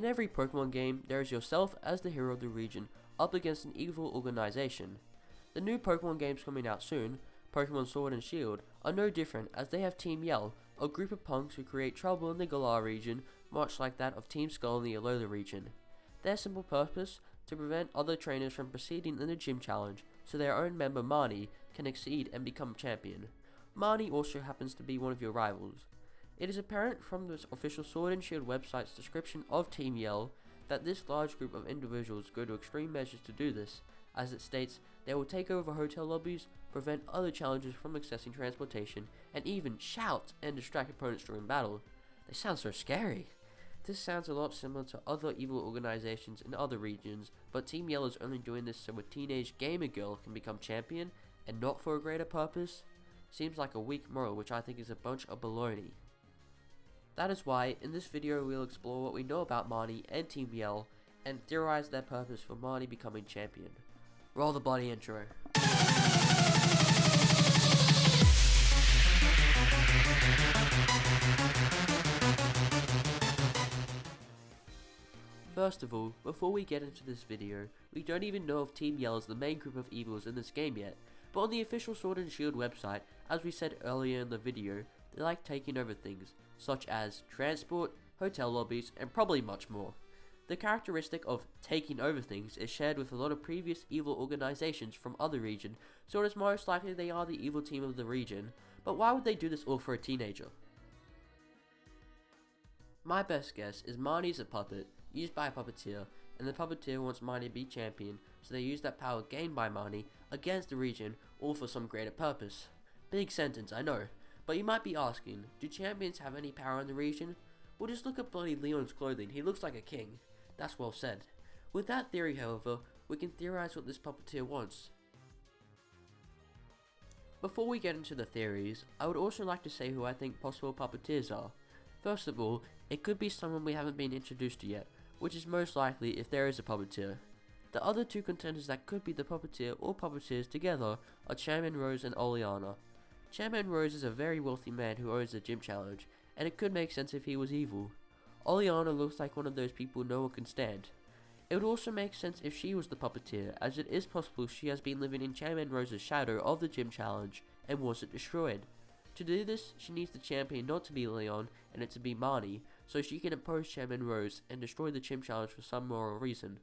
every Pokemon game, there is yourself as the hero of the region up against an evil organization. The new Pokemon games coming out soon, Pokemon Sword and Shield, are no different as they have Team Yell, a group of punks who create trouble in the Galar region, much like that of Team Skull in the Alola region. Their simple purpose? To prevent other trainers from proceeding in the gym challenge, so their own member Marnie can exceed and become champion. Marnie also happens to be one of your rivals. It is apparent from the official Sword and Shield website's description of Team Yell that this large group of individuals go to extreme measures to do this, as it states they will take over hotel lobbies, prevent other challengers from accessing transportation, and even shout and distract opponents during battle. They sound so scary. This sounds a lot similar to other evil organizations in other regions, but Team Yell is only doing this so a teenage gamer girl can become champion, and not for a greater purpose? Seems like a weak moral, which I think is a bunch of baloney. That is why, in this video we'll explore what we know about Marnie and Team Yell, and theorize their purpose for Marnie becoming champion. Roll the bloody intro. First of all, before we get into this video, we don't even know if Team Yell is the main group of evils in this game yet, but on the official Sword and Shield website, as we said earlier in the video, they like taking over things, such as transport, hotel lobbies, and probably much more. The characteristic of taking over things is shared with a lot of previous evil organizations from other regions, so it is most likely they are the evil team of the region, but why would they do this all for a teenager? My best guess is Marnie's a puppet, used by a puppeteer, and the puppeteer wants Marnie to be champion, so they use that power gained by Marnie against the region, all for some greater purpose. Big sentence, I know, but you might be asking, do champions have any power in the region? Well, just look at bloody Leon's clothing, he looks like a king. That's well said. With that theory, however, we can theorize what this puppeteer wants. Before we get into the theories, I would also like to say who I think possible puppeteers are. First of all, it could be someone we haven't been introduced to yet, which is most likely if there is a puppeteer. The other two contenders that could be the puppeteer or puppeteers together are Chairman Rose and Oleana. Chairman Rose is a very wealthy man who owns the gym challenge, and it could make sense if he was evil. Oleana looks like one of those people no one can stand. It would also make sense if she was the puppeteer, as it is possible she has been living in Chairman Rose's shadow of the gym challenge and wants it destroyed. To do this, she needs the champion not to be Leon and it to be Marnie, so she can oppose Chairman Rose and destroy the gym challenge for some moral reason.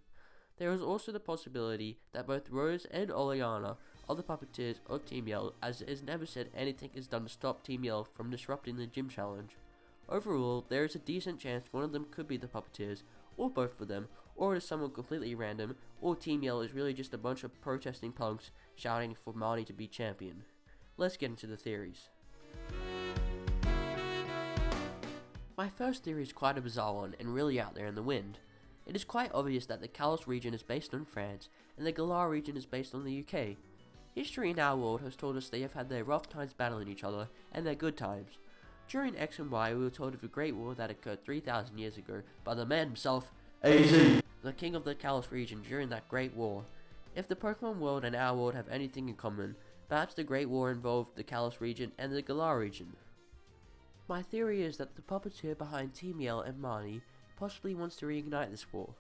There is also the possibility that both Rose and Oleana are the puppeteers of Team Yell, as it is never said anything is done to stop Team Yell from disrupting the gym challenge. Overall, there is a decent chance one of them could be the puppeteers, or both of them, or it is someone completely random, or Team Yell is really just a bunch of protesting punks shouting for Marnie to be champion. Let's get into the theories. My first theory is quite a bizarre one and really out there in the wind. It is quite obvious that the Kalos region is based on France, and the Galar region is based on the UK. History in our world has told us they have had their rough times battling each other, and their good times. During X and Y, we were told of a great war that occurred 3,000 years ago by the man himself, AZ, the king of the Kalos region during that great war. If the Pokemon world and our world have anything in common, perhaps the great war involved the Kalos region and the Galar region. My theory is that the puppeteer behind Team Yell and Marnie possibly wants to reignite this war.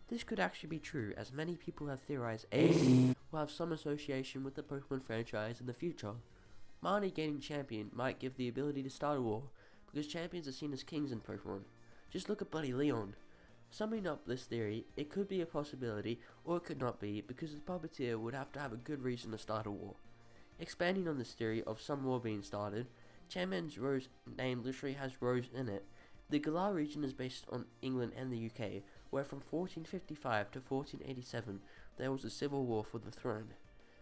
This could actually be true, as many people have theorized AZ will have some association with the Pokemon franchise in the future. Marnie gaining champion might give the ability to start a war, because champions are seen as kings in Pokemon. Just look at bloody Leon. Summing up this theory, it could be a possibility, or it could not be, because the puppeteer would have to have a good reason to start a war. Expanding on this theory of some war being started, Chairman's Rose name literally has Rose in it. The Galar region is based on England and the UK, where from 1455 to 1487 there was a civil war for the throne.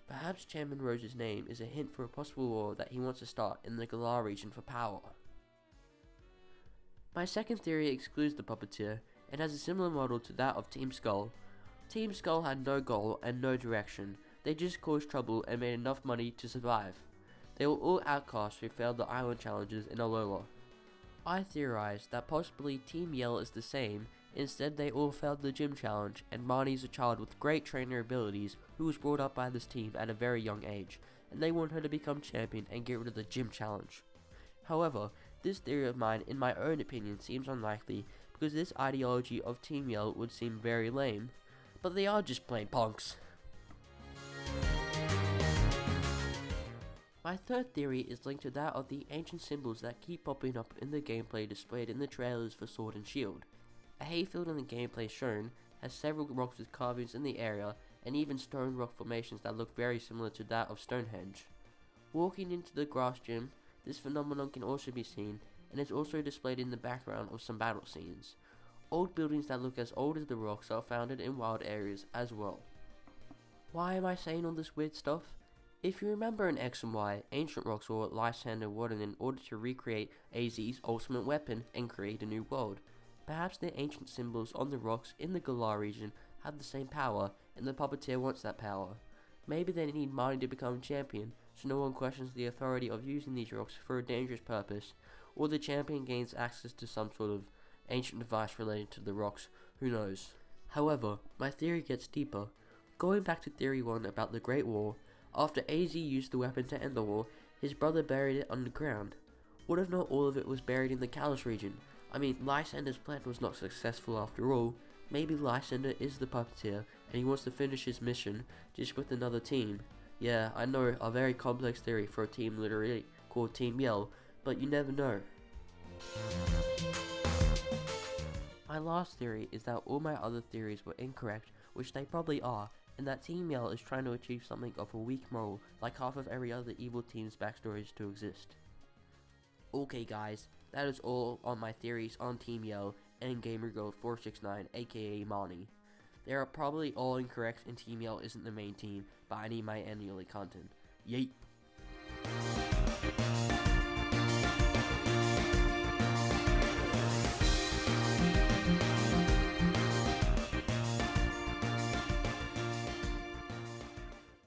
Perhaps Chairman Rose's name is a hint for a possible war that he wants to start in the Galar region for power. My second theory excludes the puppeteer and has a similar model to that of Team Skull. Team Skull had no goal and no direction, they just caused trouble and made enough money to survive. They were all outcasts who failed the island challenges in Alola. I theorized that possibly Team Yell is the same, instead they all failed the gym challenge, and Marnie's a child with great trainer abilities who was brought up by this team at a very young age, and they want her to become champion and get rid of the gym challenge. However, this theory of mine in my own opinion seems unlikely, because because this ideology of Team Yell would seem very lame, but they are just plain punks. My third theory is linked to that of the ancient symbols that keep popping up in the gameplay displayed in the trailers for Sword and Shield. A hayfield in the gameplay shown has several rocks with carvings in the area, and even stone rock formations that look very similar to that of Stonehenge. Walking into the grass gym, this phenomenon can also be seen, and is also displayed in the background of some battle scenes. Old buildings that look as old as the rocks are founded in wild areas as well. Why am I saying all this weird stuff? If you remember in X and Y, ancient rocks were Lysander wanted in order to recreate AZ's ultimate weapon and create a new world. Perhaps the ancient symbols on the rocks in the Galar region have the same power, and the puppeteer wants that power. Maybe they need Marnie to become champion, so no one questions the authority of using these rocks for a dangerous purpose, or the champion gains access to some sort of ancient device related to the rocks, who knows. However, my theory gets deeper. Going back to theory 1 about the Great War, after AZ used the weapon to end the war, his brother buried it underground. What if not all of it was buried in the Kalos region? I mean, Lysander's plan was not successful after all. Maybe Lysander is the puppeteer, and he wants to finish his mission, just with another team. Yeah, I know, a very complex theory for a team literally called Team Yell, but you never know. My last theory is that all my other theories were incorrect, which they probably are, and that Team Yell is trying to achieve something of a weak moral, like half of every other evil team's backstories to exist. Okay guys, that is all on my theories on Team Yell and GamerGirl469 aka Marnie. They are probably all incorrect and Team Yell isn't the main team, but I need my annually content. Yeet!